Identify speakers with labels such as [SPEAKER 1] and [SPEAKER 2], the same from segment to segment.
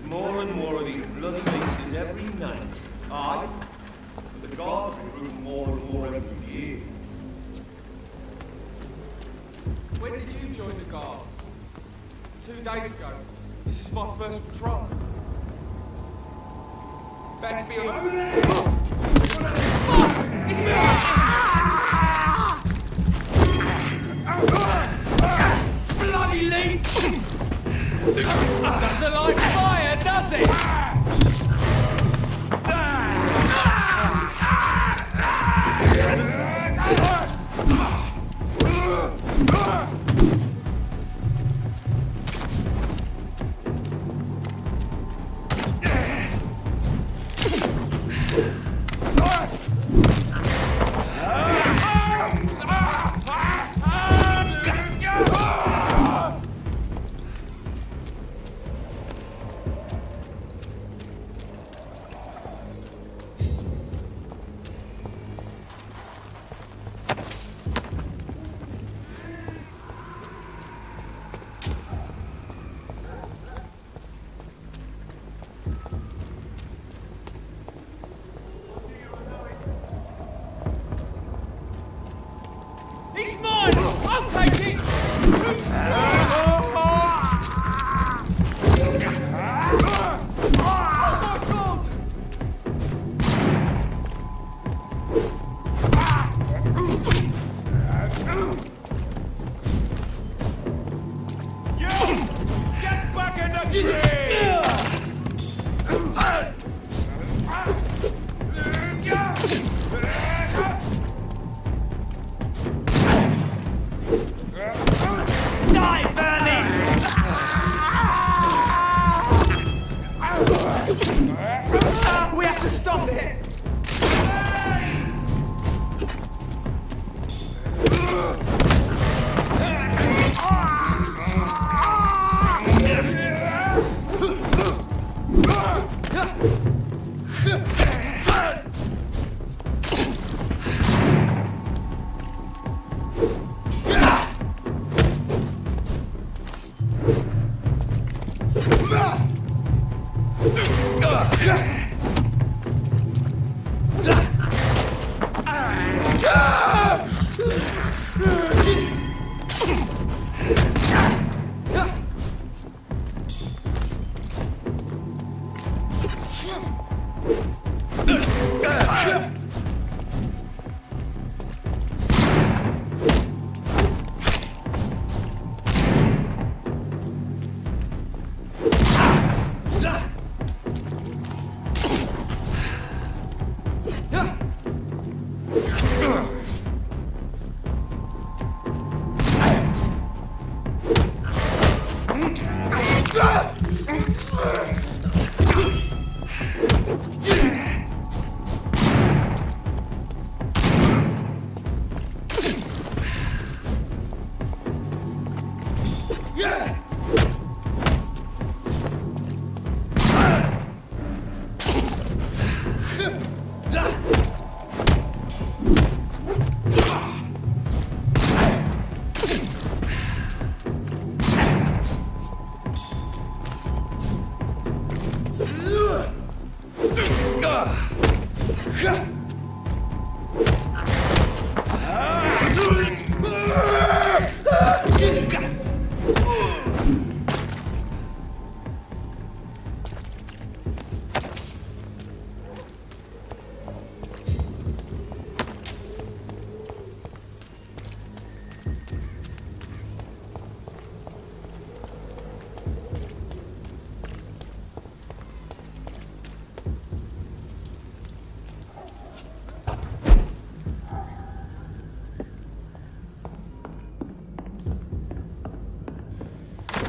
[SPEAKER 1] more and more of these bloody leeches every night. Aye, but the guards recruit more and more every year.
[SPEAKER 2] When did you join the guard? 2 days ago. This is my first patrol. Best be alone. Fuck! It's bloody leech! Doesn't like fire, does it? He's mine! I'll take it! It's too Get back in the tree! We have to stop it!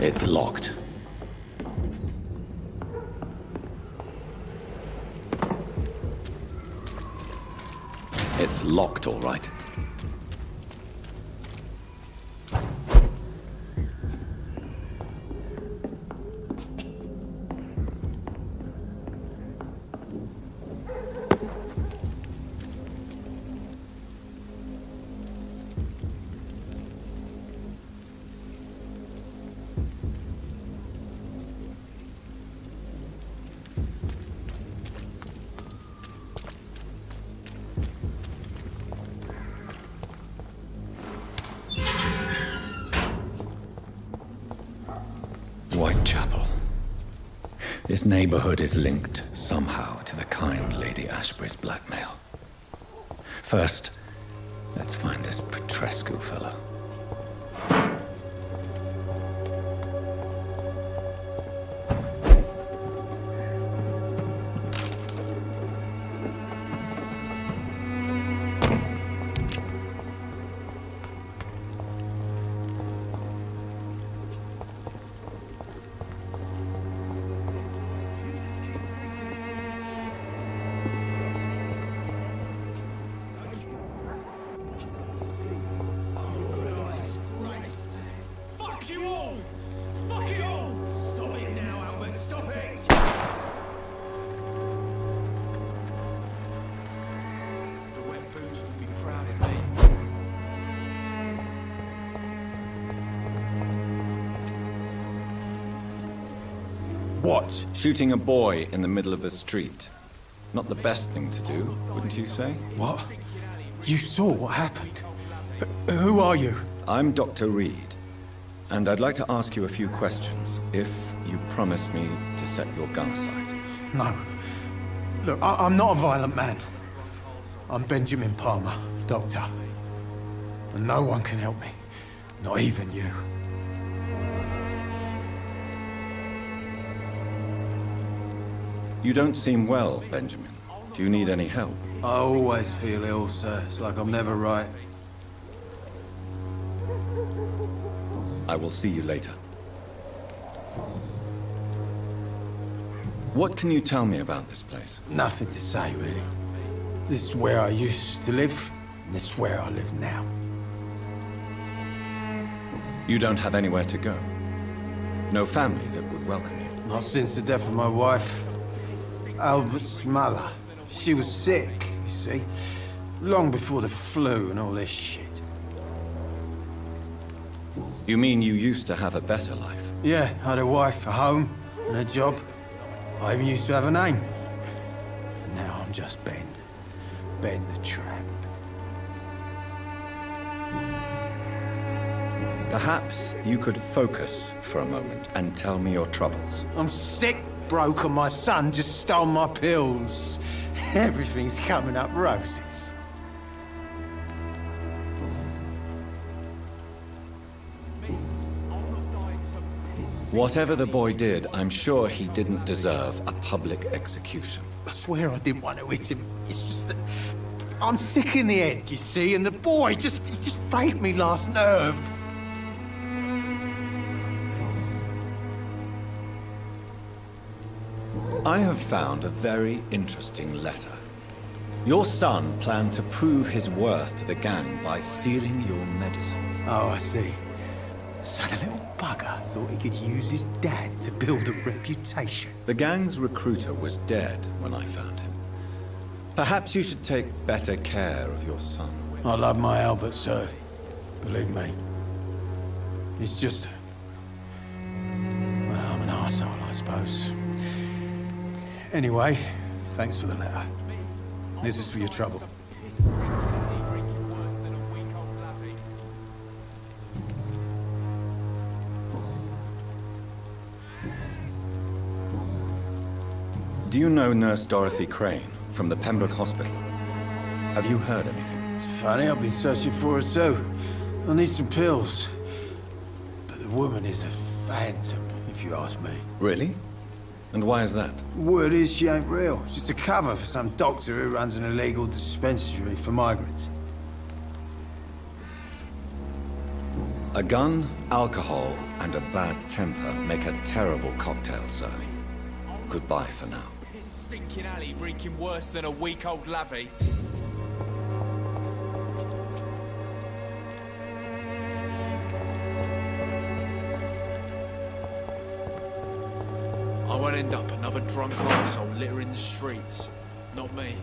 [SPEAKER 3] It's locked. It's locked, all right. Chapel. This neighborhood is linked somehow to the kind Lady Ashbury's blackmail. First, let's find this Petrescu fellow.
[SPEAKER 4] What?
[SPEAKER 3] Shooting a boy in the middle of the street. Not the best thing to do, wouldn't you say?
[SPEAKER 4] What? You saw what happened? Who are you?
[SPEAKER 3] I'm Dr. Reid, and I'd like to ask you a few questions, if you promise me to set your gun aside.
[SPEAKER 4] No. Look, I'm not a violent man. I'm Benjamin Palmer, doctor. And no one can help me. Not even you.
[SPEAKER 3] You don't seem well, Benjamin. Do you need any help?
[SPEAKER 5] I always feel ill, sir. It's like I'm never right.
[SPEAKER 3] I will see you later. What can you tell me about this place?
[SPEAKER 4] Nothing to say, really. This is where I used to live, and this is where I live now.
[SPEAKER 3] You don't have anywhere to go? No family that would welcome you?
[SPEAKER 5] Not since the death of my wife. Albert's mother. She was sick, you see. Long before the flu and all this shit.
[SPEAKER 3] You mean you used to have a better life?
[SPEAKER 5] Yeah, I had a wife, a home, and a job. I even used to have a name. Now I'm just Ben. Ben the Tramp.
[SPEAKER 3] Perhaps you could focus for a moment and tell me your troubles.
[SPEAKER 5] I'm sick, broke, and my son just stole my pills. Everything's coming up roses.
[SPEAKER 3] Whatever the boy did, I'm sure he didn't deserve a public execution.
[SPEAKER 5] I swear I didn't want to hit him. It's just that I'm sick in the head, you see, and the boy he just faked me last nerve.
[SPEAKER 3] I have found a very interesting letter. Your son planned to prove his worth to the gang by stealing your medicine.
[SPEAKER 5] Oh, I see. So the little bugger thought he could use his dad to build a reputation.
[SPEAKER 3] The gang's recruiter was dead when I found him. Perhaps you should take better care of your son.
[SPEAKER 5] I love my Albert, sir. Believe me. It's just... well, I'm an arsehole, I suppose. Anyway, thanks for the letter. This is for your trouble.
[SPEAKER 3] Do you know Nurse Dorothy Crane from the Pembroke Hospital? Have you heard anything?
[SPEAKER 5] It's funny, I've been searching for her too. I need some pills. But the woman is a phantom, if you ask me.
[SPEAKER 3] Really? And why is that?
[SPEAKER 5] Word is she ain't real. She's just a cover for some doctor who runs an illegal dispensary for migrants.
[SPEAKER 3] A gun, alcohol, and a bad temper make a terrible cocktail, sir. Goodbye for now.
[SPEAKER 2] This stinking alley reeking worse than a week-old lavvy. I won't end up another drunk arsehole littering the streets. Not me.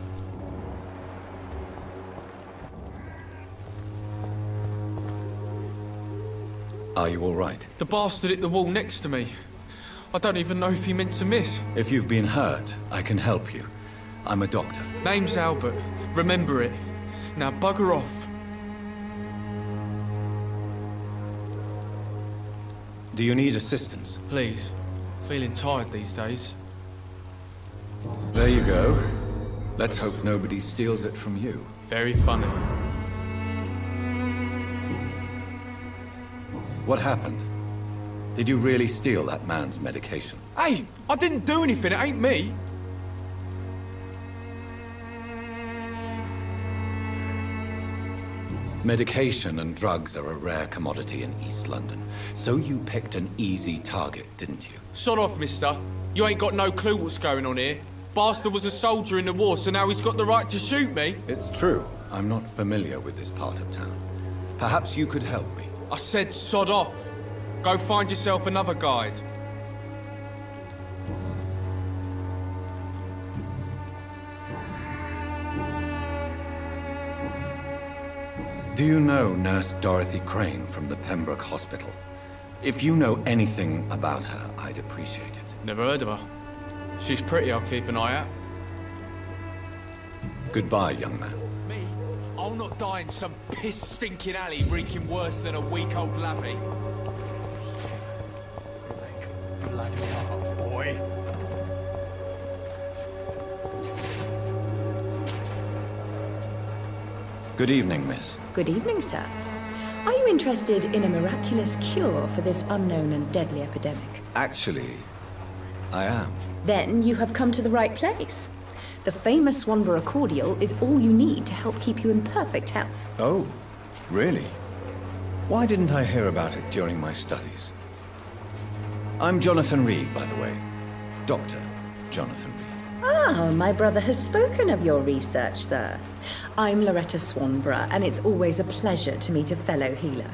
[SPEAKER 3] Are you all right?
[SPEAKER 2] The bastard hit the wall next to me. I don't even know if he meant to miss.
[SPEAKER 3] If you've been hurt, I can help you. I'm a doctor.
[SPEAKER 2] Name's Albert. Remember it. Now bugger off.
[SPEAKER 3] Do you need assistance?
[SPEAKER 2] Please. Feeling tired these days.
[SPEAKER 3] There you go. Let's hope nobody steals it from you.
[SPEAKER 2] Very funny.
[SPEAKER 3] What happened? Did you really steal that man's medication?
[SPEAKER 2] Hey, I didn't do anything, it ain't me.
[SPEAKER 3] Medication and drugs are a rare commodity in East London. So you picked an easy target, didn't you?
[SPEAKER 2] Sod off, mister. You ain't got no clue what's going on here. Bastard was a soldier in the war, so now he's got the right to shoot me.
[SPEAKER 3] It's true. I'm not familiar with this part of town. Perhaps you could help me.
[SPEAKER 2] I said sod off. Go find yourself another guide.
[SPEAKER 3] Do you know Nurse Dorothy Crane from the Pembroke Hospital? If you know anything about her, I'd appreciate it.
[SPEAKER 2] Never heard of her. She's pretty, I'll keep an eye out.
[SPEAKER 3] Goodbye, young man.
[SPEAKER 2] Me? I'll not die in some piss-stinking alley reeking worse than a week-old lavvy.
[SPEAKER 4] Bloody hell, boy.
[SPEAKER 3] Good evening, miss.
[SPEAKER 6] Good evening, sir. Are you interested in a miraculous cure for this unknown and deadly epidemic?
[SPEAKER 3] Actually, I am.
[SPEAKER 6] Then you have come to the right place. The famous Swanborough cordial is all you need to help keep you in perfect health.
[SPEAKER 3] Oh, really? Why didn't I hear about it during my studies? I'm Jonathan Reid, by the way. Doctor Jonathan Reid.
[SPEAKER 6] Ah, my brother has spoken of your research, sir. I'm Loretta Swanborough, and it's always a pleasure to meet a fellow healer.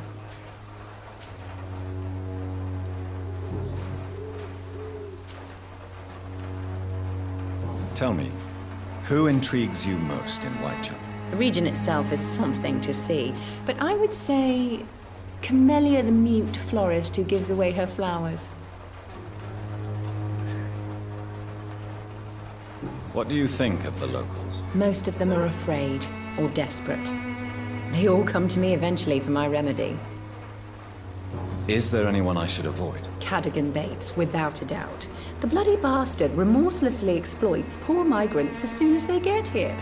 [SPEAKER 3] Tell me, who intrigues you most in Whitechapel?
[SPEAKER 6] The region itself is something to see, but I would say Camellia the mute florist who gives away her flowers.
[SPEAKER 3] What do you think of the locals?
[SPEAKER 6] Most of them are afraid or desperate. They all come to me eventually for my remedy.
[SPEAKER 3] Is there anyone I should avoid?
[SPEAKER 6] Cadogan Bates, without a doubt. The bloody bastard remorselessly exploits poor migrants as soon as they get here.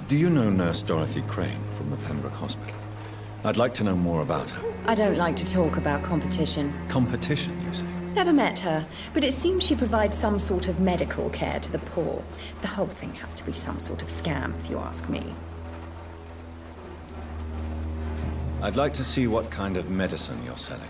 [SPEAKER 3] Do you know Nurse Dorothy Crane from the Pembroke Hospital? I'd like to know more about her.
[SPEAKER 6] I don't like to talk about competition.
[SPEAKER 3] Competition, you say?
[SPEAKER 6] Never met her, but it seems she provides some sort of medical care to the poor. The whole thing has to be some sort of scam, if you ask me.
[SPEAKER 3] I'd like to see what kind of medicine you're selling.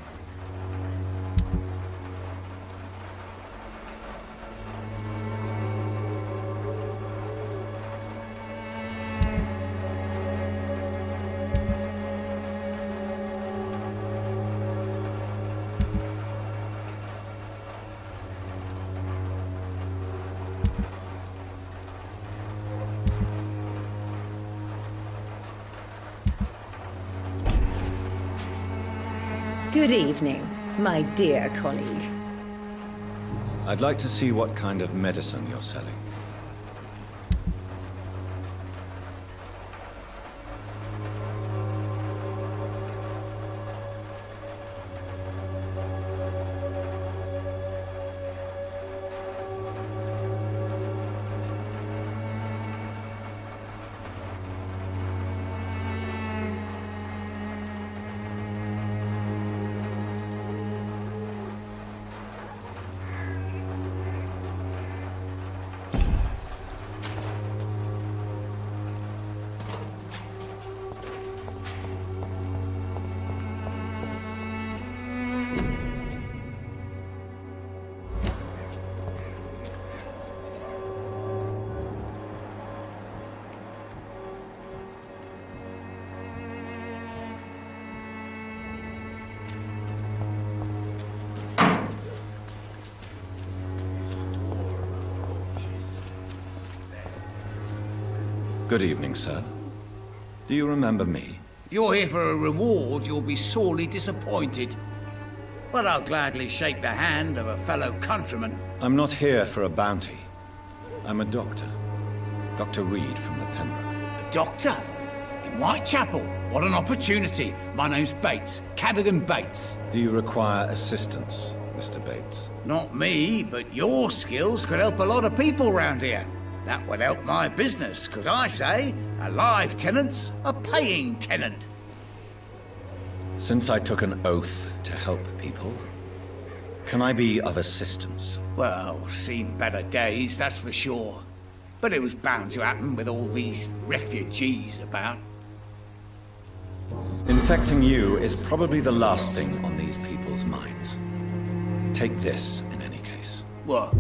[SPEAKER 6] Good evening, my dear colleague.
[SPEAKER 3] I'd like to see what kind of medicine you're selling. Good evening, sir. Do you remember me?
[SPEAKER 7] If you're here for a reward, you'll be sorely disappointed. But I'll gladly shake the hand of a fellow countryman.
[SPEAKER 3] I'm not here for a bounty. I'm a doctor. Dr. Reid from the Pembroke.
[SPEAKER 7] A doctor? In Whitechapel? What an opportunity. My name's Bates. Cadogan Bates.
[SPEAKER 3] Do you require assistance, Mr. Bates?
[SPEAKER 7] Not me, but your skills could help a lot of people round here. That would help my business, because I say a live tenant's a paying tenant.
[SPEAKER 3] Since I took an oath to help people, can I be of assistance?
[SPEAKER 7] Well, seen better days, that's for sure. But it was bound to happen with all these refugees about.
[SPEAKER 3] Infecting you is probably the last thing on these people's minds. Take this, in any case.
[SPEAKER 7] What?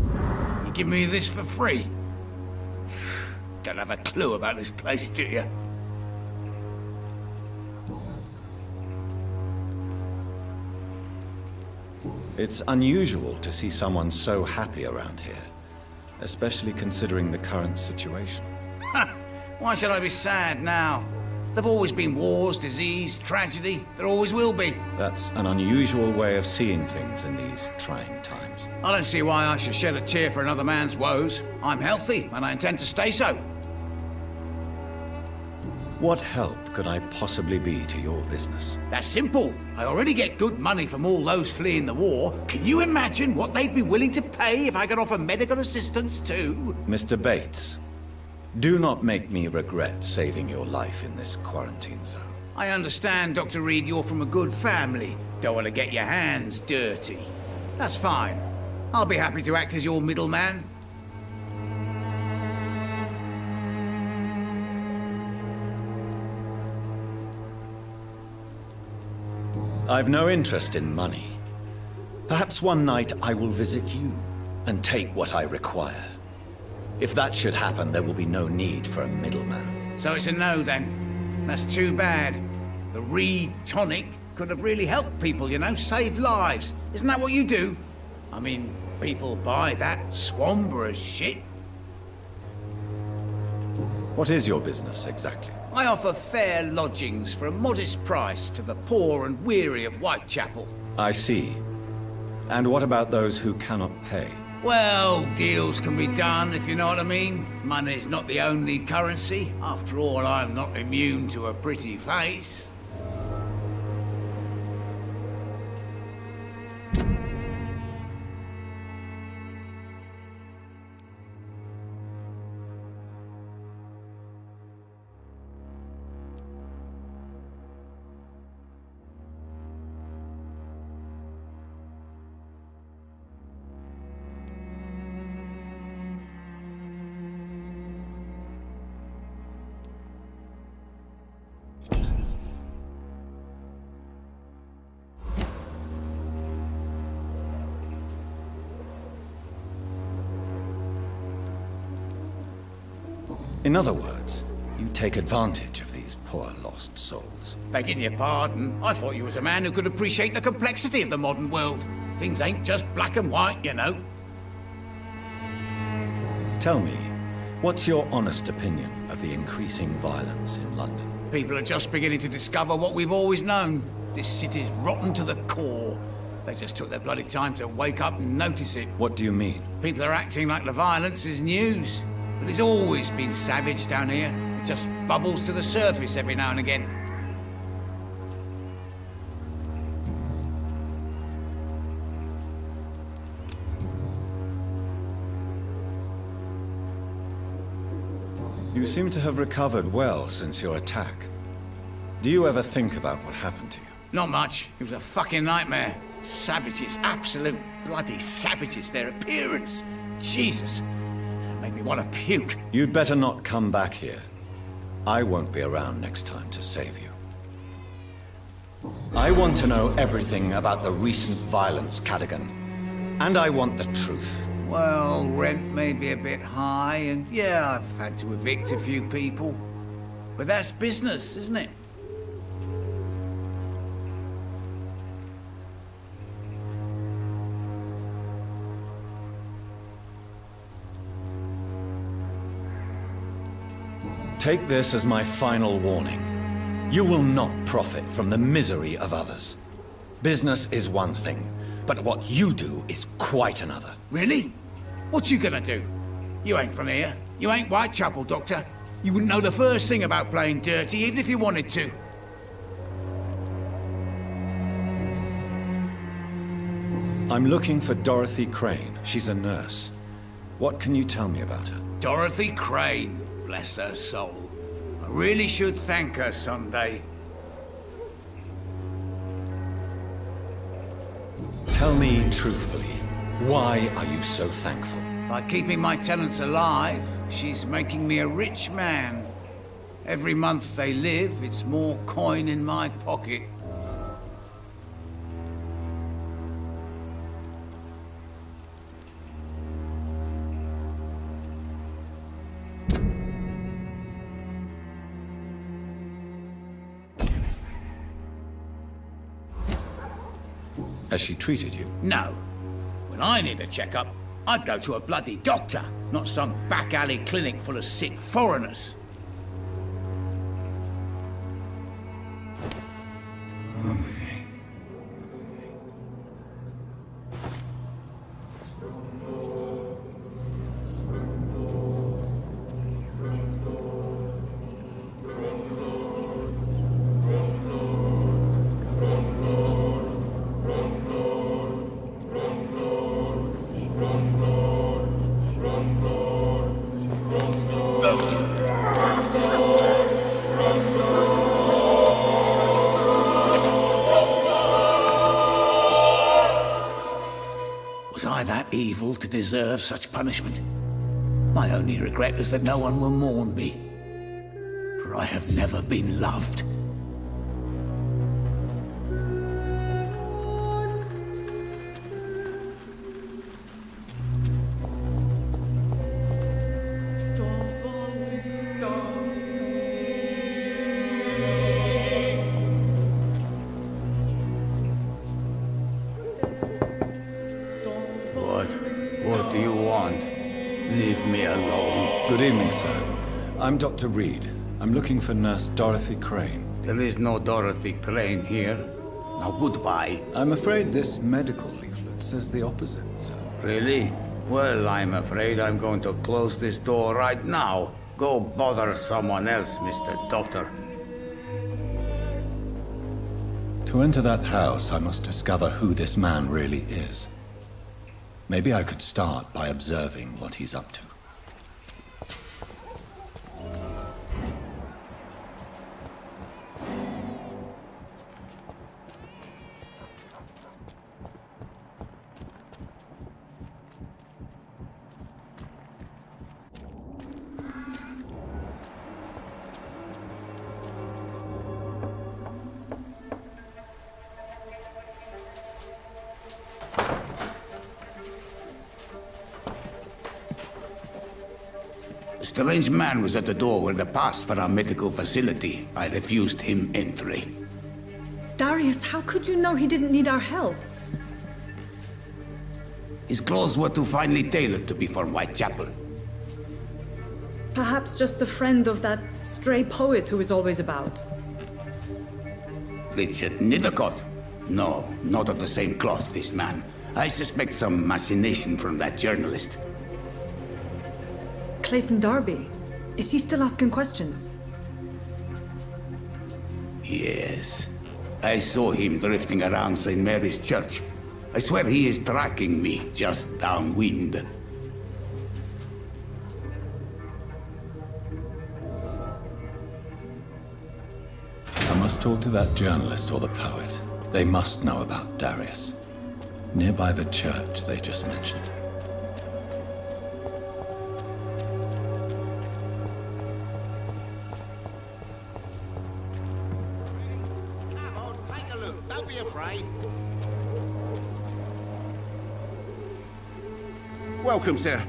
[SPEAKER 7] You give me this for free? Don't have a clue about this place, do you?
[SPEAKER 3] It's unusual to see someone so happy around here, especially considering the current situation.
[SPEAKER 7] Why should I be sad now? There've always been wars, disease, tragedy. There always will be.
[SPEAKER 3] That's an unusual way of seeing things in these trying times.
[SPEAKER 7] I don't see why I should shed a tear for another man's woes. I'm healthy, and I intend to stay so.
[SPEAKER 3] What help could I possibly be to your business?
[SPEAKER 7] That's simple. I already get good money from all those fleeing the war. Can you imagine what they'd be willing to pay if I could offer medical assistance too?
[SPEAKER 3] Mr. Bates, do not make me regret saving your life in this quarantine zone.
[SPEAKER 7] I understand, Dr. Reid, you're from a good family. Don't want to get your hands dirty. That's fine. I'll be happy to act as your middleman.
[SPEAKER 3] I've no interest in money. Perhaps one night I will visit you and take what I require. If that should happen, there will be no need for a middleman.
[SPEAKER 7] So it's a no, then. That's too bad. The Reid tonic could have really helped people, you know, save lives. Isn't that what you do? I mean, people buy that Swanborough shit.
[SPEAKER 3] What is your business, exactly?
[SPEAKER 7] I offer fair lodgings for a modest price to the poor and weary of Whitechapel.
[SPEAKER 3] I see. And what about those who cannot pay?
[SPEAKER 7] Well, deals can be done, if you know what I mean. Money's not the only currency. After all, I'm not immune to a pretty face.
[SPEAKER 3] In other words, you take advantage of these poor lost souls.
[SPEAKER 7] Begging your pardon, I thought you was a man who could appreciate the complexity of the modern world. Things ain't just black and white, you know.
[SPEAKER 3] Tell me, what's your honest opinion of the increasing violence in London?
[SPEAKER 7] People are just beginning to discover what we've always known. This city's rotten to the core. They just took their bloody time to wake up and notice it.
[SPEAKER 3] What do you mean?
[SPEAKER 7] People are acting like the violence is news. But it's always been savage down here. It just bubbles to the surface every now and again.
[SPEAKER 3] You seem to have recovered well since your attack. Do you ever think about what happened to you?
[SPEAKER 7] Not much. It was a fucking nightmare. Savages, absolute bloody savages. Their appearance. Jesus. Made me want to puke.
[SPEAKER 3] You'd better not come back here. I won't be around next time to save you. I want to know everything about the recent violence, Cadogan. And I want the truth.
[SPEAKER 7] Well, rent may be a bit high, and yeah, I've had to evict a few people. But that's business, isn't it?
[SPEAKER 3] Take this as my final warning. You will not profit from the misery of others. Business is one thing, but what you do is quite another.
[SPEAKER 7] Really? What you gonna do? You ain't from here. You ain't Whitechapel, Doctor. You wouldn't know the first thing about playing dirty, even if you wanted to.
[SPEAKER 3] I'm looking for Dorothy Crane. She's a nurse. What can you tell me about her?
[SPEAKER 7] Dorothy Crane, bless her soul. I really should thank her someday.
[SPEAKER 3] Tell me truthfully, why are you so thankful?
[SPEAKER 7] By keeping my tenants alive, she's making me a rich man. Every month they live, it's more coin in my pocket.
[SPEAKER 3] Has she treated you?
[SPEAKER 7] No. When I need a checkup, I'd go to a bloody doctor, not some back alley clinic full of sick foreigners. Was I that evil to deserve such punishment? My only regret is that no one will mourn me, for I have never been loved.
[SPEAKER 5] What do you want? Leave me alone.
[SPEAKER 3] Good evening, sir. I'm Dr. Reid. I'm looking for Nurse Dorothy Crane.
[SPEAKER 5] There is no Dorothy Crane here. Now goodbye.
[SPEAKER 3] I'm afraid this medical leaflet says the opposite, sir.
[SPEAKER 5] Really? Well, I'm afraid I'm going to close this door right now. Go bother someone else, Mr. Doctor.
[SPEAKER 3] To enter that house, I must discover who this man really is. Maybe I could start by observing what he's up to.
[SPEAKER 7] A strange man was at the door with a pass for our medical facility. I refused him entry.
[SPEAKER 6] Darius, how could you know he didn't need our help?
[SPEAKER 7] His clothes were too finely tailored to be from Whitechapel.
[SPEAKER 6] Perhaps just a friend of that stray poet who is always about.
[SPEAKER 7] Richard Nithercott? No, not of the same cloth, this man. I suspect some machination from that journalist.
[SPEAKER 6] Clayton Darby. Is he still asking questions?
[SPEAKER 7] Yes. I saw him drifting around St. Mary's Church. I swear he is tracking me just downwind.
[SPEAKER 3] I must talk to that journalist or the poet. They must know about Darius. Nearby the church they just mentioned.
[SPEAKER 8] Don't be afraid. Welcome, sir.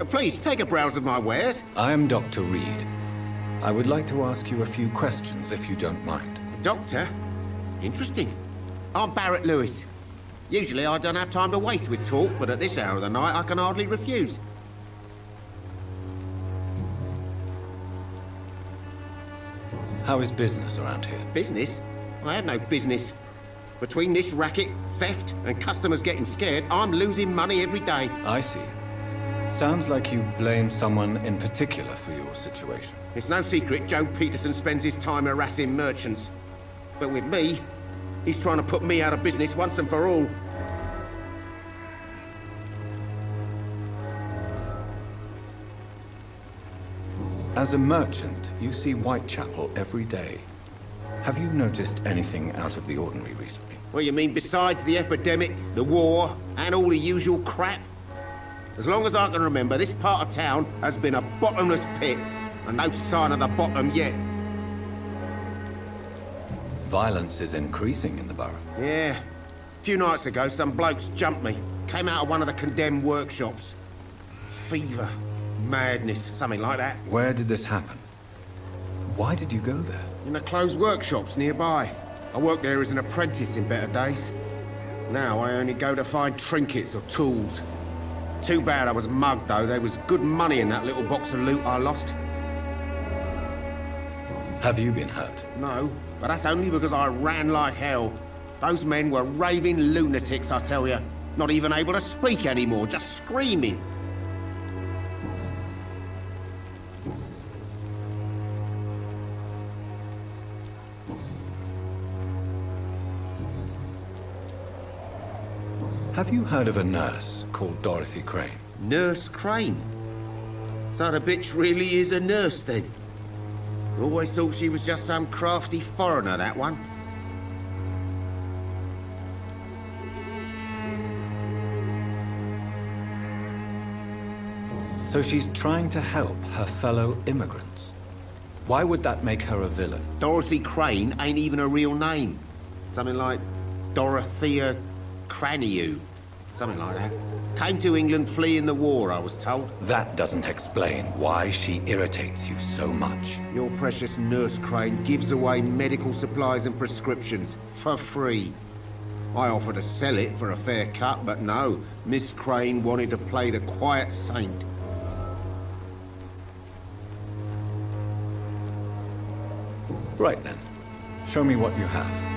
[SPEAKER 8] Please, take a browse of my wares.
[SPEAKER 3] I am Dr. Reid. I would like to ask you a few questions, if you don't mind.
[SPEAKER 8] Doctor? Interesting. I'm Barrett Lewis. Usually I don't have time to waste with talk, but at this hour of the night I can hardly refuse.
[SPEAKER 3] How is business around here?
[SPEAKER 8] Business? I have no business. Between this racket, theft, and customers getting scared, I'm losing money every day.
[SPEAKER 3] I see. Sounds like you blame someone in particular for your situation.
[SPEAKER 8] It's no secret Joe Peterson spends his time harassing merchants. But with me, he's trying to put me out of business once and for all.
[SPEAKER 3] As a merchant, you see Whitechapel every day. Have you noticed anything out of the ordinary recently?
[SPEAKER 8] Well, you mean besides the epidemic, the war, and all the usual crap? As long as I can remember, this part of town has been a bottomless pit, and no sign of the bottom yet.
[SPEAKER 3] Violence is increasing in the borough.
[SPEAKER 8] Yeah. A few nights ago, some blokes jumped me. Came out of one of the condemned workshops. Fever, madness, something like that.
[SPEAKER 3] Where did this happen? Why did you go there?
[SPEAKER 8] In the closed workshops nearby. I worked there as an apprentice in better days. Now I only go to find trinkets or tools. Too bad I was mugged, though. There was good money in that little box of loot I lost.
[SPEAKER 3] Have you been hurt?
[SPEAKER 8] No, but that's only because I ran like hell. Those men were raving lunatics, I tell you. Not even able to speak anymore, just screaming.
[SPEAKER 3] Have you heard of a nurse called Dorothy Crane?
[SPEAKER 8] Nurse Crane? So the bitch really is a nurse, then? Always thought she was just some crafty foreigner, that one.
[SPEAKER 3] So she's trying to help her fellow immigrants. Why would that make her a villain?
[SPEAKER 8] Dorothy Crane ain't even a real name. Something like Dorothea Craniu. Something like that. Came to England fleeing the war, I was told.
[SPEAKER 3] That doesn't explain why she irritates you so much.
[SPEAKER 8] Your precious Nurse Crane gives away medical supplies and prescriptions for free. I offered to sell it for a fair cut, but no. Miss Crane wanted to play the quiet saint.
[SPEAKER 3] Right then. Show me what you have.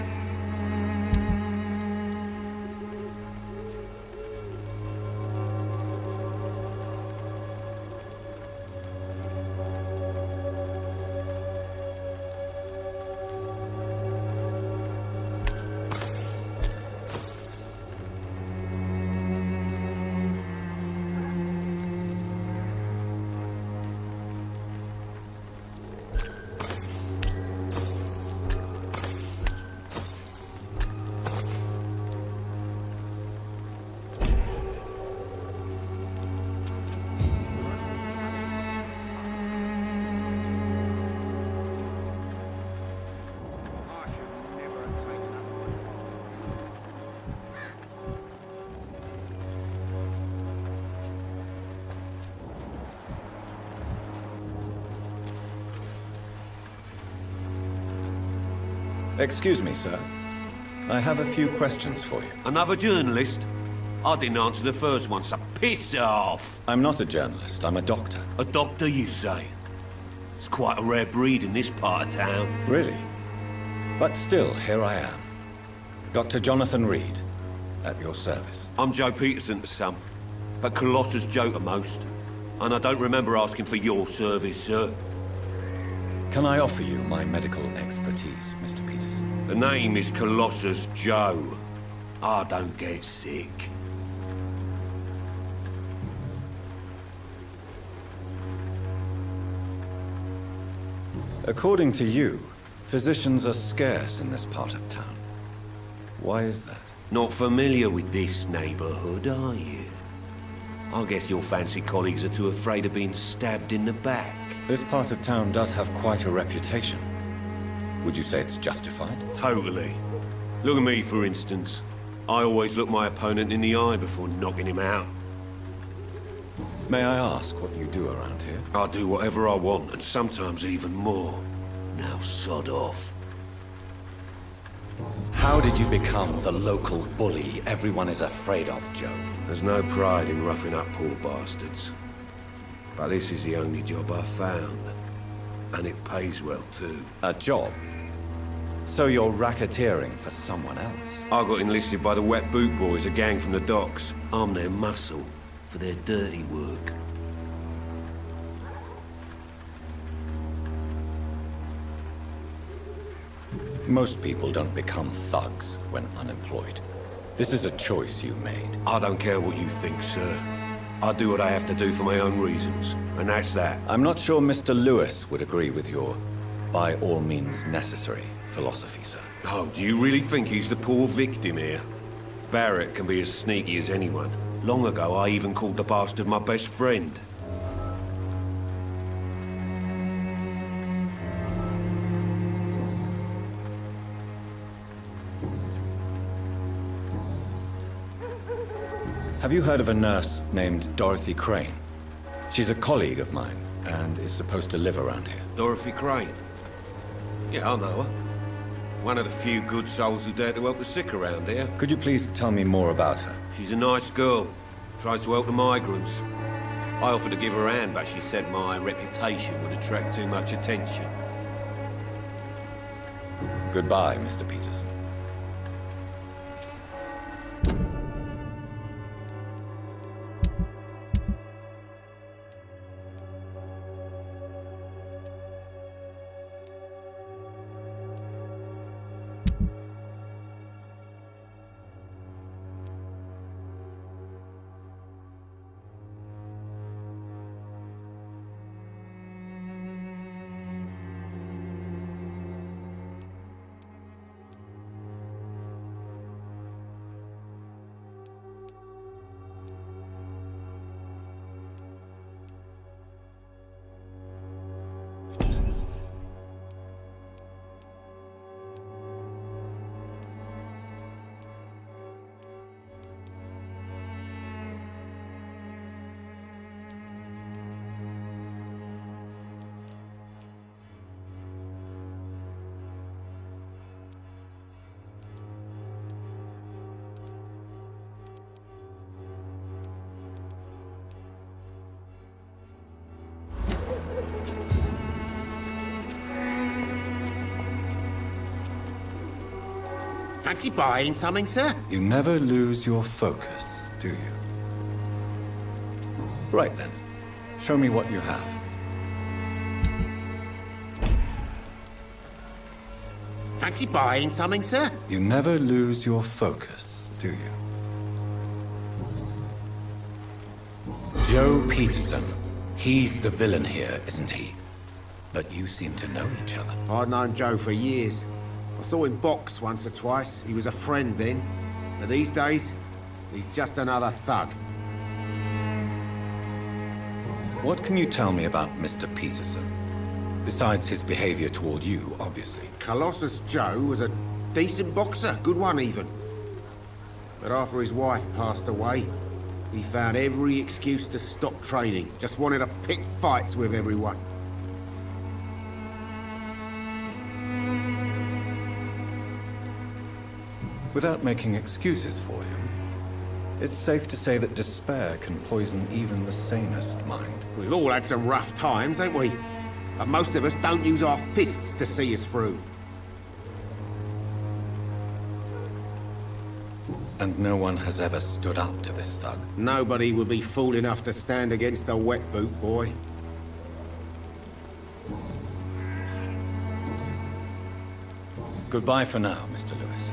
[SPEAKER 3] Excuse me, sir. I have a few questions for you.
[SPEAKER 1] Another journalist? I didn't answer the first one, so piss off!
[SPEAKER 3] I'm not a journalist, I'm a doctor.
[SPEAKER 1] A doctor, you say? It's quite a rare breed in this part of town.
[SPEAKER 3] Really? But still, here I am. Dr. Jonathan Reid, at your service.
[SPEAKER 1] I'm Joe Peterson to some, but Colossus Joe to most. And I don't remember asking for your service, sir.
[SPEAKER 3] Can I offer you my medical expertise, Mr. Peterson?
[SPEAKER 1] The name is Colossus Joe. I don't get sick.
[SPEAKER 3] According to you, physicians are scarce in this part of town. Why is that?
[SPEAKER 1] Not familiar with this neighborhood, are you? I guess your fancy colleagues are too afraid of being stabbed in the back.
[SPEAKER 3] This part of town does have quite a reputation. Would you say it's justified?
[SPEAKER 1] Totally. Look at me, for instance. I always look my opponent in the eye before knocking him out.
[SPEAKER 3] May I ask what you do around here?
[SPEAKER 1] I do whatever I want, and sometimes even more. Now sod off.
[SPEAKER 3] How did you become the local bully everyone is afraid of, Joe?
[SPEAKER 1] There's no pride in roughing up poor bastards. But this is the only job I've found. And it pays well, too.
[SPEAKER 3] A job? So you're racketeering for someone else?
[SPEAKER 1] I got enlisted by the Wet Boot Boys, a gang from the docks. I'm their muscle. for their dirty work.
[SPEAKER 3] Most people don't become thugs when unemployed. This is a choice you made.
[SPEAKER 1] I don't care what you think, sir. I do what I have to do for my own reasons, and that's that.
[SPEAKER 3] I'm not sure Mr. Lewis would agree with your by all means necessary philosophy, sir.
[SPEAKER 1] Oh, do you really think he's the poor victim here? Barrett can be as sneaky as anyone. Long ago, I even called the bastard my best friend.
[SPEAKER 3] Have you heard of a nurse named Dorothy Crane? She's a colleague of mine and is supposed to live around here.
[SPEAKER 1] Dorothy Crane? Yeah, I know her. One of the few good souls who dare to help the sick around here.
[SPEAKER 3] Could you please tell me more about her?
[SPEAKER 1] She's a nice girl. Tries to help the migrants. I offered to give her a hand, but she said my reputation would attract too much attention.
[SPEAKER 3] Goodbye, Mr. Peterson.
[SPEAKER 8] Fancy buying something, sir?
[SPEAKER 3] You never lose your focus, do you? Right then. Show me what you have.
[SPEAKER 8] Fancy buying something, sir?
[SPEAKER 3] You never lose your focus, do you? Joe Peterson. He's the villain here, isn't he? But you seem to know each other.
[SPEAKER 8] I'd known Joe for years. I saw him box once or twice. He was a friend then. But these days, he's just another thug.
[SPEAKER 3] What can you tell me about Mr. Peterson? Besides his behavior toward you, obviously.
[SPEAKER 8] Colossus Joe was a decent boxer, good one even. But after his wife passed away, he found every excuse to stop training. Just wanted to pick fights with everyone.
[SPEAKER 3] Without making excuses for him, it's safe to say that despair can poison even the sanest mind.
[SPEAKER 8] We've all had some rough times, ain't we? But most of us don't use our fists to see us through.
[SPEAKER 3] And no one has ever stood up to this thug.
[SPEAKER 8] Nobody would be fool enough to stand against a wet boot boy.
[SPEAKER 3] Goodbye for now, Mr. Lewis.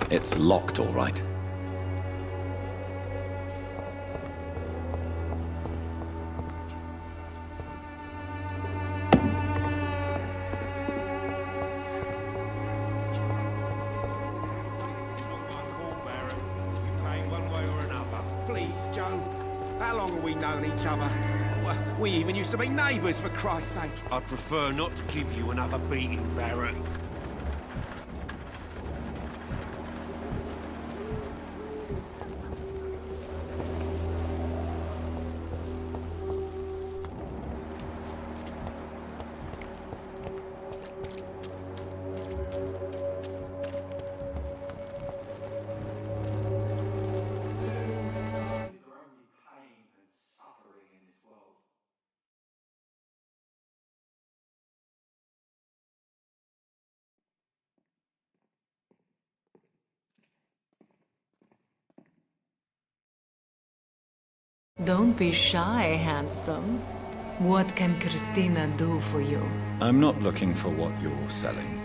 [SPEAKER 3] It's locked, all right.
[SPEAKER 8] How long have we known each other? We even used to be neighbours, for Christ's sake.
[SPEAKER 1] I'd prefer not to give you another beating, Barrett.
[SPEAKER 9] Don't be shy, handsome. What can Christina do for you?
[SPEAKER 3] I'm not looking for what you're selling.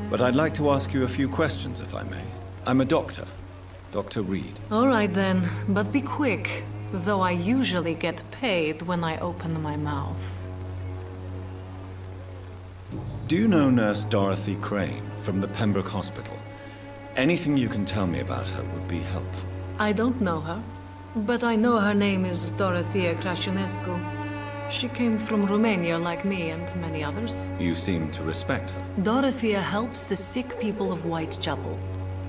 [SPEAKER 3] But I'd like to ask you a few questions, if I may. I'm a doctor. Dr. Reid.
[SPEAKER 9] All right then, but be quick. Though I usually get paid when I open my mouth.
[SPEAKER 3] Do you know Nurse Dorothy Crane from the Pembroke Hospital? Anything you can tell me about her would be helpful.
[SPEAKER 9] I don't know her, but I know her name is Dorothea Crăciunescu. She came from Romania like me and many others.
[SPEAKER 3] You seem to respect her.
[SPEAKER 9] Dorothea helps the sick people of Whitechapel.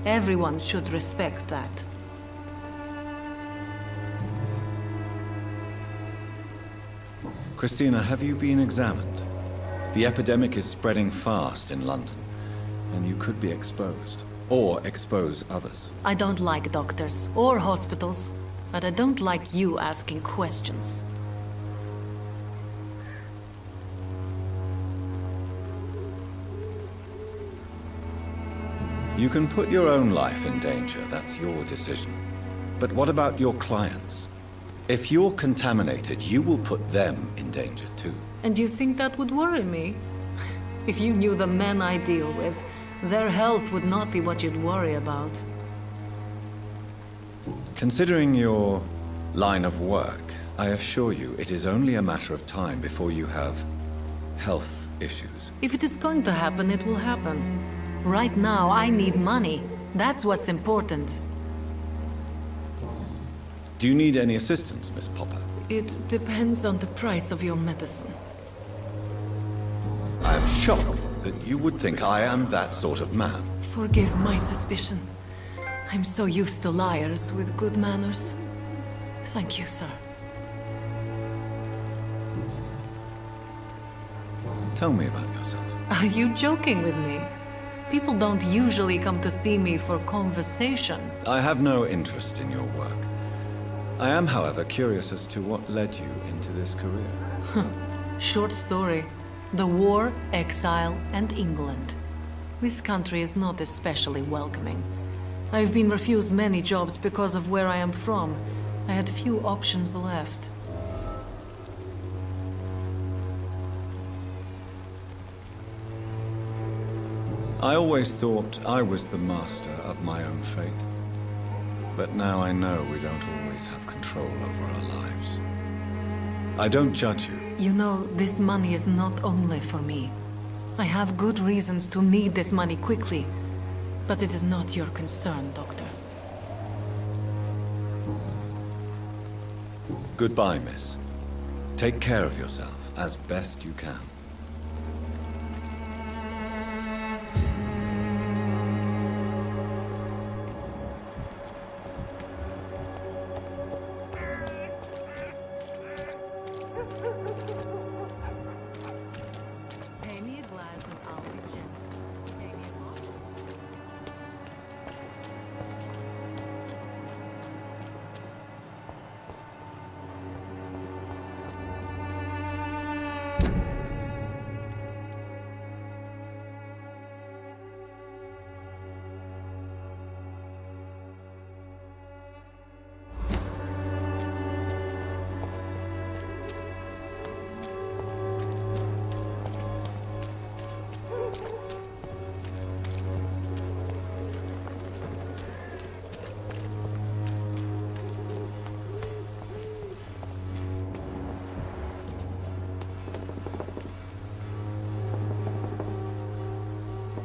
[SPEAKER 9] Everyone should respect that.
[SPEAKER 3] Christina, have you been examined? The epidemic is spreading fast in London, and you could be exposed, or expose others.
[SPEAKER 9] I don't like doctors or hospitals, but I don't like you asking questions.
[SPEAKER 3] You can put your own life in danger, that's your decision. But what about your clients? If you're contaminated, you will put them in danger too.
[SPEAKER 9] And you think that would worry me? If you knew the men I deal with, their health would not be what you'd worry about.
[SPEAKER 3] Considering your line of work, I assure you it is only a matter of time before you have health issues.
[SPEAKER 9] If it is going to happen, it will happen. Right now, I need money. That's what's important.
[SPEAKER 3] Do you need any assistance, Miss Popper?
[SPEAKER 9] It depends on the price of your medicine.
[SPEAKER 3] I am shocked that you would think I am that sort of man.
[SPEAKER 9] Forgive my suspicion. I'm so used to liars with good manners. Thank you, sir.
[SPEAKER 3] Tell me about yourself.
[SPEAKER 9] Are you joking with me? People don't usually come to see me for conversation.
[SPEAKER 3] I have no interest in your work. I am, however, curious as to what led you into this career.
[SPEAKER 9] Short story. The war, exile, and England. This country is not especially welcoming. I've been refused many jobs because of where I am from. I had few options left.
[SPEAKER 3] I always thought I was the master of my own fate. But now I know we don't always have control over our lives. I don't judge you.
[SPEAKER 9] You know, this money is not only for me. I have good reasons to need this money quickly. But it is not your concern, Doctor.
[SPEAKER 3] Goodbye, miss. Take care of yourself as best you can.
[SPEAKER 9] Pay me a glass and I'll be gentle. Pay me a lot.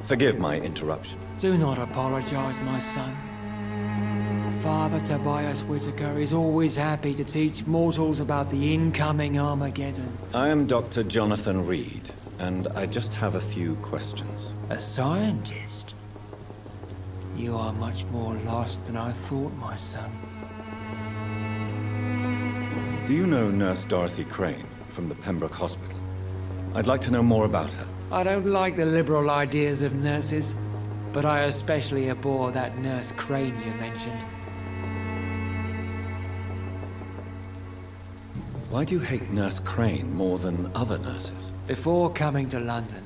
[SPEAKER 3] Forgive my interruption.
[SPEAKER 10] Do not apologize, my son. Father Tobias Whitaker is always happy to teach mortals about the incoming Armageddon.
[SPEAKER 3] I am Dr. Jonathan Reid, and I just have a few questions.
[SPEAKER 10] A scientist? You are much more lost than I thought, my son.
[SPEAKER 3] Do you know Nurse Dorothy Crane from the Pembroke Hospital? I'd like to know more about her.
[SPEAKER 10] I don't like the liberal ideas of nurses, but I especially abhor that Nurse Crane you mentioned.
[SPEAKER 3] Why do you hate Nurse Crane more than other nurses?
[SPEAKER 10] Before coming to London,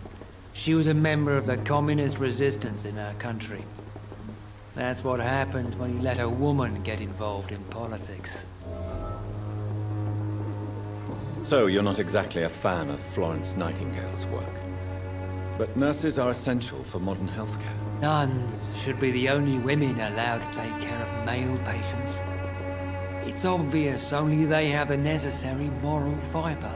[SPEAKER 10] she was a member of the communist resistance in her country. That's what happens when you let a woman get involved in politics.
[SPEAKER 3] So you're not exactly a fan of Florence Nightingale's work. But nurses are essential for modern healthcare.
[SPEAKER 10] Nuns should be the only women allowed to take care of male patients. It's obvious only they have the necessary moral fiber.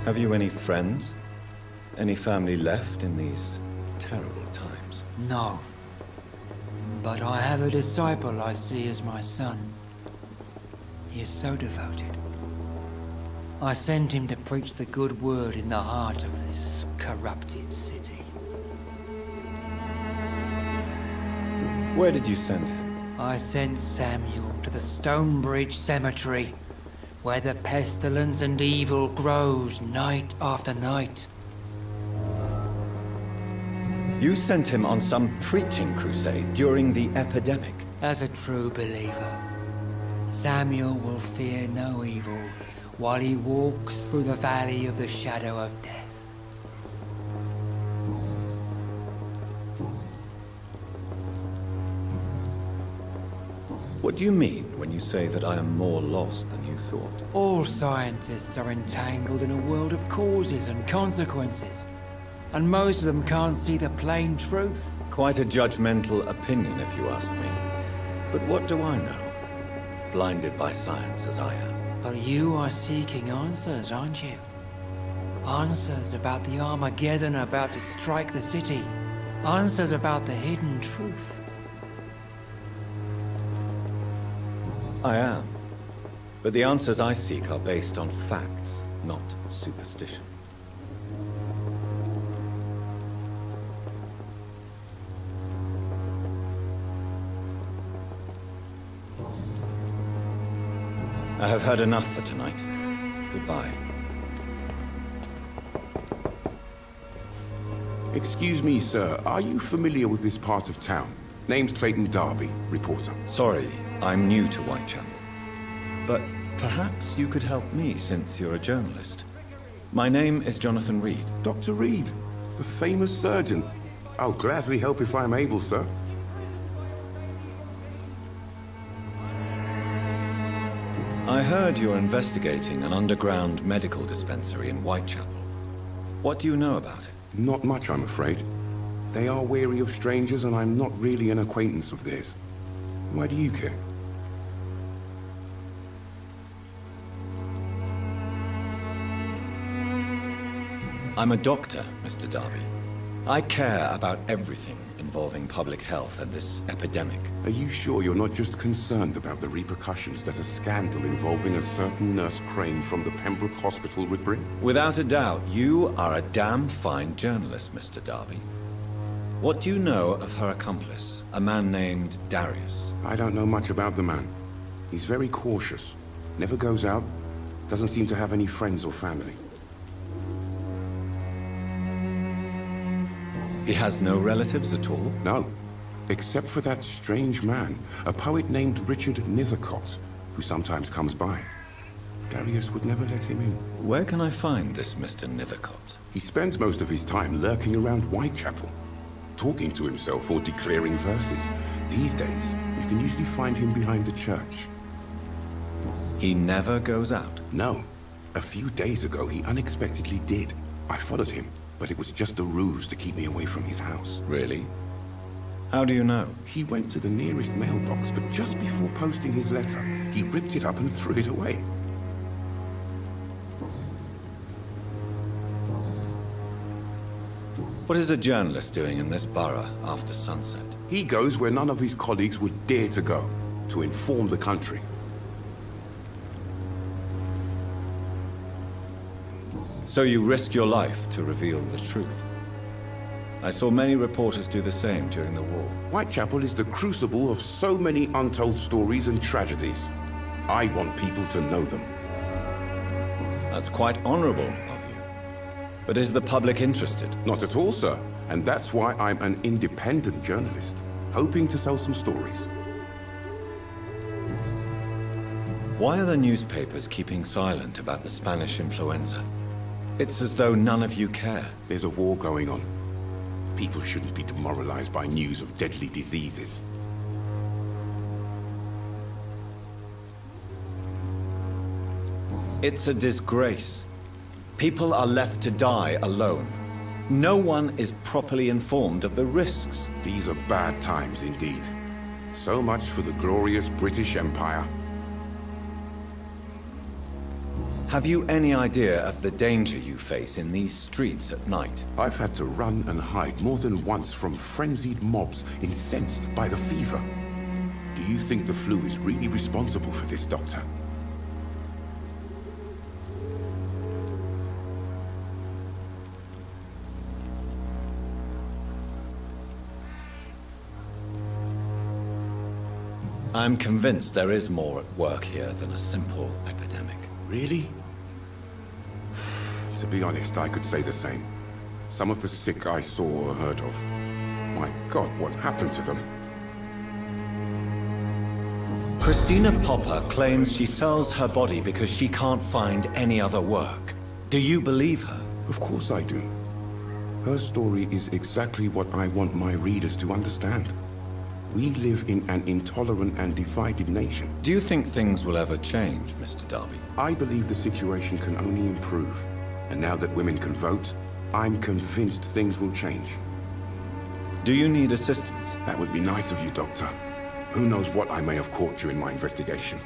[SPEAKER 3] Have you any friends? Any family left in these terrible times?
[SPEAKER 10] No. But I have a disciple I see as my son. He is so devoted. I sent him to preach the good word in the heart of this corrupted city.
[SPEAKER 3] Where did you send him?
[SPEAKER 10] I sent Samuel to the Stonebridge Cemetery, where the pestilence and evil grows night after night.
[SPEAKER 3] You sent him on some preaching crusade during the epidemic.
[SPEAKER 10] As a true believer, Samuel will fear no evil while he walks through the valley of the shadow of death.
[SPEAKER 3] What do you mean when you say that I am more lost than you thought?
[SPEAKER 10] All scientists are entangled in a world of causes and consequences, and most of them can't see the plain truth.
[SPEAKER 3] Quite a judgmental opinion, if you ask me. But what do I know? Blinded by science as I am.
[SPEAKER 10] But you are seeking answers, aren't you? Answers about the Armageddon about to strike the city. Answers about the hidden truth.
[SPEAKER 3] I am. But the answers I seek are based on facts, not superstition. I have heard enough for tonight. Goodbye.
[SPEAKER 11] Excuse me, sir. Are you familiar with this part of town? Name's Clayton Darby, reporter.
[SPEAKER 3] Sorry, I'm new to Whitechapel. But perhaps you could help me since you're a journalist. My name is Jonathan Reid.
[SPEAKER 11] Dr. Reid, the famous surgeon. I'll gladly help if I'm able, sir.
[SPEAKER 3] I heard you're investigating an underground medical dispensary in Whitechapel. What do you know about it?
[SPEAKER 11] Not much, I'm afraid. They are wary of strangers, and I'm not really an acquaintance of theirs. Why do you care?
[SPEAKER 3] I'm a doctor, Mr. Darby. I care about everything involving public health and this epidemic.
[SPEAKER 11] Are you sure you're not just concerned about the repercussions that a scandal involving a certain Nurse Crane from the Pembroke Hospital would bring?
[SPEAKER 3] Without a doubt, you are a damn fine journalist, Mr. Darby. What do you know of her accomplice, a man named Darius?
[SPEAKER 11] I don't know much about the man. He's very cautious. Never goes out. Doesn't seem to have any friends or family.
[SPEAKER 3] He has no relatives at all?
[SPEAKER 11] No. Except for that strange man, a poet named Richard Nethercott, who sometimes comes by. Darius would never let him in.
[SPEAKER 3] Where can I find this Mr. Nethercott?
[SPEAKER 11] He spends most of his time lurking around Whitechapel, talking to himself or declaring verses. These days, you can usually find him behind the church.
[SPEAKER 3] He never goes out?
[SPEAKER 11] No. A few days ago, he unexpectedly did. I followed him, but it was just a ruse to keep me away from his house.
[SPEAKER 3] Really? How do you know?
[SPEAKER 11] He went to the nearest mailbox, but just before posting his letter, he ripped it up and threw it away.
[SPEAKER 3] What is a journalist doing in this borough after sunset?
[SPEAKER 11] He goes where none of his colleagues would dare to go, to inform the country.
[SPEAKER 3] So you risk your life to reveal the truth. I saw many reporters do the same during the war.
[SPEAKER 11] Whitechapel is the crucible of so many untold stories and tragedies. I want people to know them.
[SPEAKER 3] That's quite honorable of you. But is the public interested?
[SPEAKER 11] Not at all, sir. And that's why I'm an independent journalist, hoping to sell some stories.
[SPEAKER 3] Why are the newspapers keeping silent about the Spanish influenza? It's as though none of you care.
[SPEAKER 11] There's a war going on. People shouldn't be demoralized by news of deadly diseases.
[SPEAKER 3] It's a disgrace. People are left to die alone. No one is properly informed of the risks.
[SPEAKER 11] These are bad times indeed. So much for the glorious British Empire.
[SPEAKER 3] Have you any idea of the danger you face in these streets at night?
[SPEAKER 11] I've had to run and hide more than once from frenzied mobs incensed by the fever. Do you think the flu is really responsible for this, Doctor?
[SPEAKER 3] I'm convinced there is more at work here than a simple epidemic.
[SPEAKER 11] Really? To be honest, I could say the same. Some of the sick I saw or heard of. My God, what happened to them?
[SPEAKER 3] Christina Popper claims she sells her body because she can't find any other work. Do you believe her?
[SPEAKER 11] Of course I do. Her story is exactly what I want my readers to understand. We live in an intolerant and divided nation.
[SPEAKER 3] Do you think things will ever change, Mr. Darby?
[SPEAKER 11] I believe the situation can only improve. And now that women can vote, I'm convinced things will change.
[SPEAKER 3] Do you need assistance?
[SPEAKER 11] That would be nice of you, Doctor. Who knows what I may have caught during my investigation.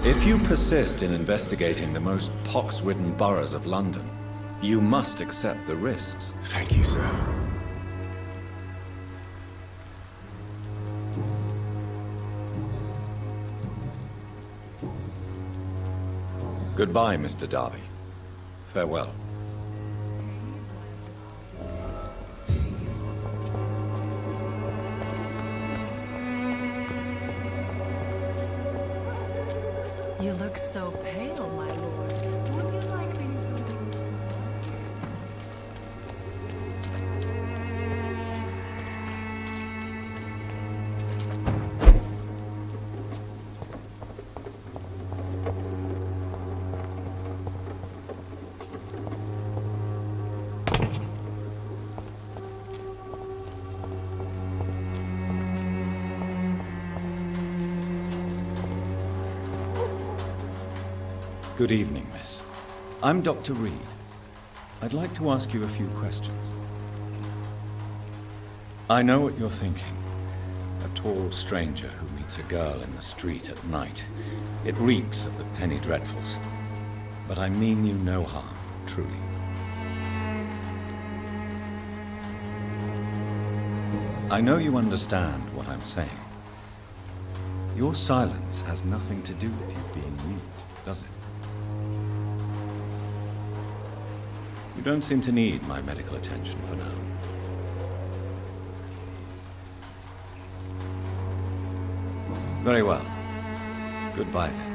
[SPEAKER 3] If you persist in investigating the most pox-ridden boroughs of London, you must accept the risks.
[SPEAKER 11] Thank you, sir.
[SPEAKER 3] Goodbye, Mr. Darby. Farewell.
[SPEAKER 9] You look so pale, my lord. Would you like me to...
[SPEAKER 3] Good evening, miss. I'm Dr. Reid. I'd like to ask you a few questions. I know what you're thinking. A tall stranger who meets a girl in the street at night. It reeks of the penny dreadfuls. But I mean you no harm, truly. I know you understand what I'm saying. Your silence has nothing to do with you being mute, does it? You don't seem to need my medical attention for now. Very well. Goodbye then.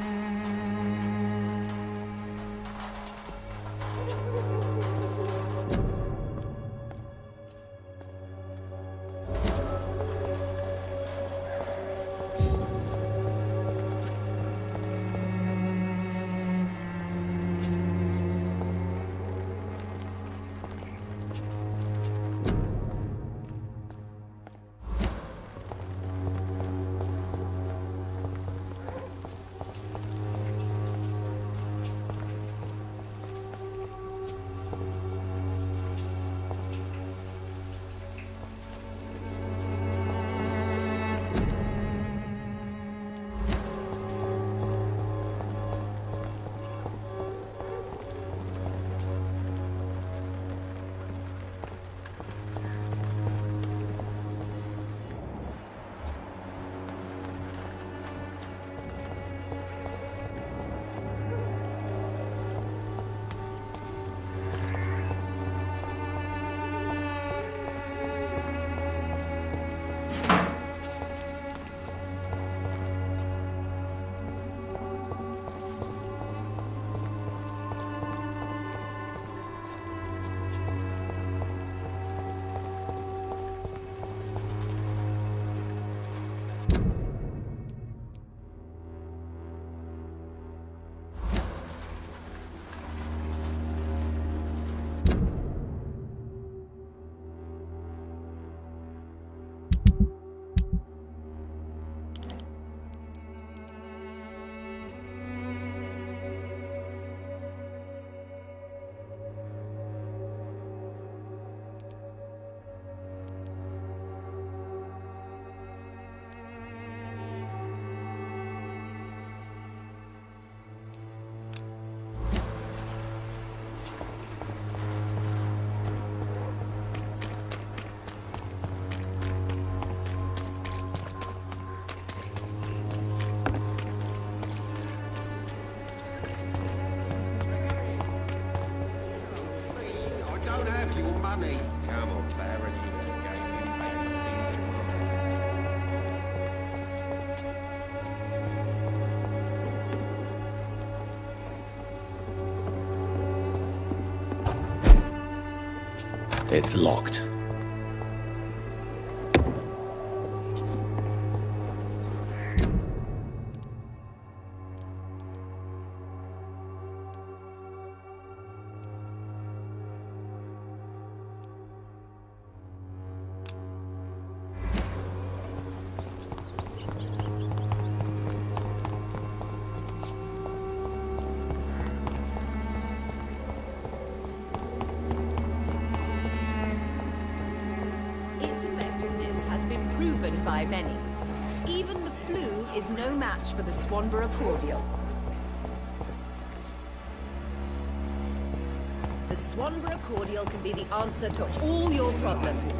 [SPEAKER 8] money. Come on, Baron, you know the game. You pay for decent
[SPEAKER 3] It's locked.
[SPEAKER 6] By many. Even the flu is no match for the Swanborough cordial. The Swanborough cordial can be the answer to all your problems.